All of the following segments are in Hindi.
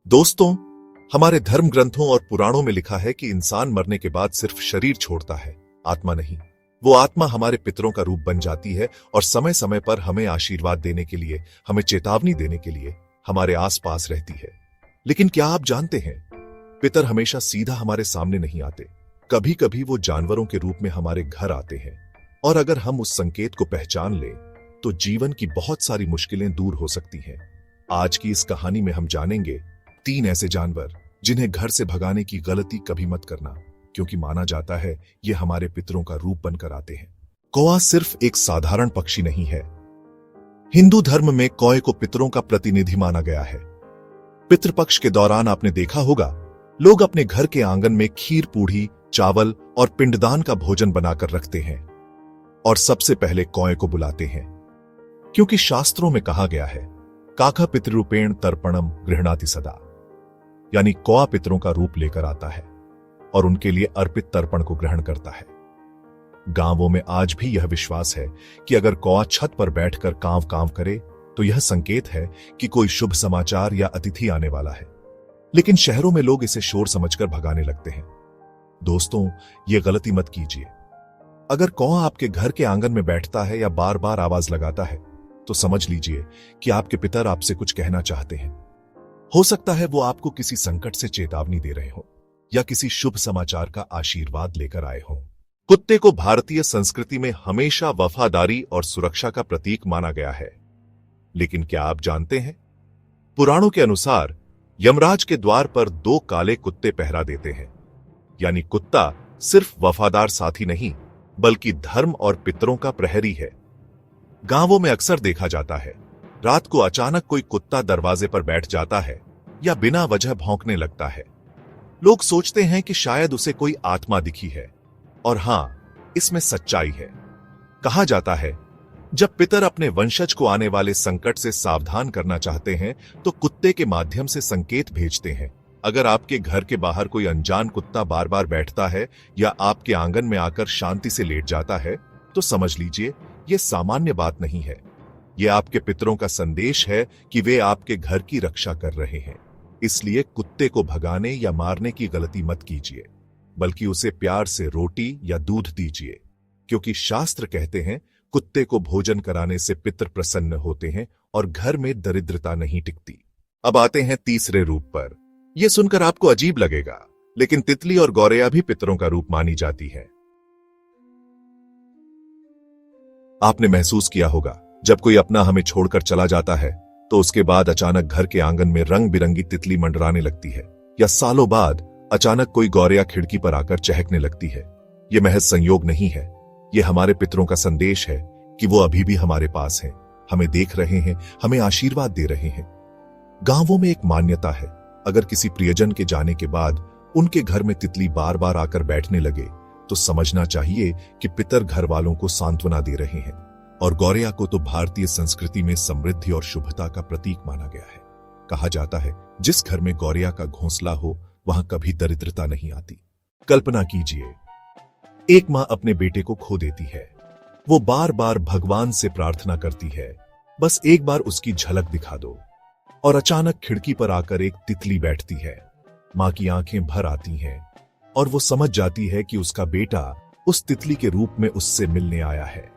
दोस्तों, हमारे धर्म ग्रंथों और पुराणों में लिखा है कि इंसान मरने के बाद सिर्फ शरीर छोड़ता है, आत्मा नहीं। वो आत्मा हमारे पितरों का रूप बन जाती है और समय समय पर हमें आशीर्वाद देने के लिए, हमें चेतावनी देने के लिए हमारे आसपास रहती है। लेकिन क्या आप जानते हैं, पितर हमेशा सीधा हमारे सामने नहीं आते। कभी कभी वो जानवरों के रूप में हमारे घर आते हैं, और अगर हम उस संकेत को पहचान लें तो जीवन की बहुत सारी मुश्किलें दूर हो सकती हैं। आज की इस कहानी में हम जानेंगे 3 ऐसे जानवर जिन्हें घर से भगाने की गलती कभी मत करना, क्योंकि माना जाता है ये हमारे पितरों का रूप बनकर आते हैं। कौआ सिर्फ एक साधारण पक्षी नहीं है। हिंदू धर्म में कौए को पितरों का प्रतिनिधि माना गया है। पितृपक्ष के दौरान आपने देखा होगा, लोग अपने घर के आंगन में खीर, पूड़ी, चावल और पिंडदान का भोजन बनाकर रखते हैं और सबसे पहले कौए को बुलाते हैं, क्योंकि शास्त्रों में कहा गया है, काका पितृरूपेण तर्पणम गृह्णाति सदा, यानी कौआ पितरों का रूप लेकर आता है और उनके लिए अर्पित तर्पण को ग्रहण करता है। गांवों में आज भी यह विश्वास है कि अगर कौआ छत पर बैठकर कांव कांव करे तो यह संकेत है कि कोई शुभ समाचार या अतिथि आने वाला है। लेकिन शहरों में लोग इसे शोर समझकर भगाने लगते हैं। दोस्तों, यह गलती मत कीजिए। अगर कौआ आपके घर के आंगन में बैठता है या बार बार आवाज लगाता है तो समझ लीजिए कि आपके पितर आपसे कुछ कहना चाहते हैं। हो सकता है वो आपको किसी संकट से चेतावनी दे रहे हो या किसी शुभ समाचार का आशीर्वाद लेकर आए हो। कुत्ते को भारतीय संस्कृति में हमेशा वफादारी और सुरक्षा का प्रतीक माना गया है। लेकिन क्या आप जानते हैं, पुराणों के अनुसार यमराज के द्वार पर 2 काले कुत्ते पहरा देते हैं। यानी कुत्ता सिर्फ वफादार साथी नहीं, बल्कि धर्म और पितरों का प्रहरी है। गांवों में अक्सर देखा जाता है, रात को अचानक कोई कुत्ता दरवाजे पर बैठ जाता है या बिना वजह भौंकने लगता है। लोग सोचते हैं कि शायद उसे कोई आत्मा दिखी है, और हां, इसमें सच्चाई है। कहा जाता है, जब पितर अपने वंशज को आने वाले संकट से सावधान करना चाहते हैं तो कुत्ते के माध्यम से संकेत भेजते हैं। अगर आपके घर के बाहर कोई अनजान कुत्ता बार बार बैठता है या आपके आंगन में आकर शांति से लेट जाता है तो समझ लीजिए यह सामान्य बात नहीं है। यह आपके पितरों का संदेश है कि वे आपके घर की रक्षा कर रहे हैं। इसलिए कुत्ते को भगाने या मारने की गलती मत कीजिए, बल्कि उसे प्यार से रोटी या दूध दीजिए, क्योंकि शास्त्र कहते हैं कुत्ते को भोजन कराने से पितर प्रसन्न होते हैं और घर में दरिद्रता नहीं टिकती। अब आते हैं तीसरे रूप पर। यह सुनकर आपको अजीब लगेगा, लेकिन तितली और गौरैया भी पितरों का रूप मानी जाती है। आपने महसूस किया होगा, जब कोई अपना हमें छोड़कर चला जाता है तो उसके बाद अचानक घर के आंगन में रंग बिरंगी तितली मंडराने लगती है, या सालों बाद अचानक कोई गौरैया खिड़की पर आकर चहकने लगती है। यह महज संयोग नहीं है, यह हमारे पितरों का संदेश है कि वो अभी भी हमारे पास हैं, हमें देख रहे हैं, हमें आशीर्वाद दे रहे हैं। गांवों में एक मान्यता है, अगर किसी प्रियजन के जाने के बाद उनके घर में तितली बार बार आकर बैठने लगे तो समझना चाहिए कि पितर घर वालों को सांत्वना दे रहे हैं। और गौरैया को तो भारतीय संस्कृति में समृद्धि और शुभता का प्रतीक माना गया है। कहा जाता है, जिस घर में गौरैया का घोंसला हो वहां कभी दरिद्रता नहीं आती। कल्पना कीजिए, एक मां अपने बेटे को खो देती है। वो बार बार भगवान से प्रार्थना करती है, बस एक बार उसकी झलक दिखा दो, और अचानक खिड़की पर आकर एक तितली बैठती है। मां की आंखें भर आती हैं और वो समझ जाती है कि उसका बेटा उस तितली के रूप में उससे मिलने आया है।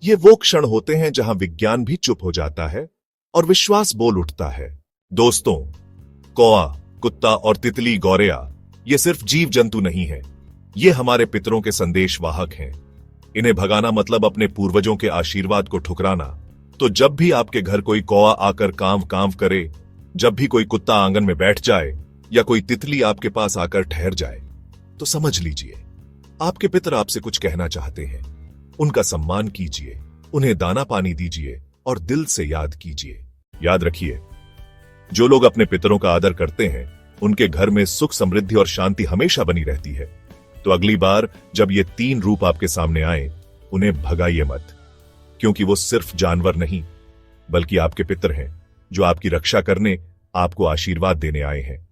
ये वो क्षण होते हैं जहां विज्ञान भी चुप हो जाता है और विश्वास बोल उठता है। दोस्तों, कौआ, कुत्ता और तितली, गौरैया, ये सिर्फ जीव जंतु नहीं है, ये हमारे पितरों के संदेशवाहक हैं। इन्हें भगाना मतलब अपने पूर्वजों के आशीर्वाद को ठुकराना। तो जब भी आपके घर कोई कौआ आकर कांव कांव करे, जब भी कोई कुत्ता आंगन में बैठ जाए या कोई तितली आपके पास आकर ठहर जाए, तो समझ लीजिए आपके पितर आपसे कुछ कहना चाहते हैं। उनका सम्मान कीजिए, उन्हें दाना पानी दीजिए और दिल से याद कीजिए। याद रखिए, जो लोग अपने पितरों का आदर करते हैं उनके घर में सुख, समृद्धि और शांति हमेशा बनी रहती है। तो अगली बार जब ये 3 रूप आपके सामने आए, उन्हें भगाइए मत, क्योंकि वो सिर्फ जानवर नहीं, बल्कि आपके पितर हैं जो आपकी रक्षा करने, आपको आशीर्वाद देने आए हैं।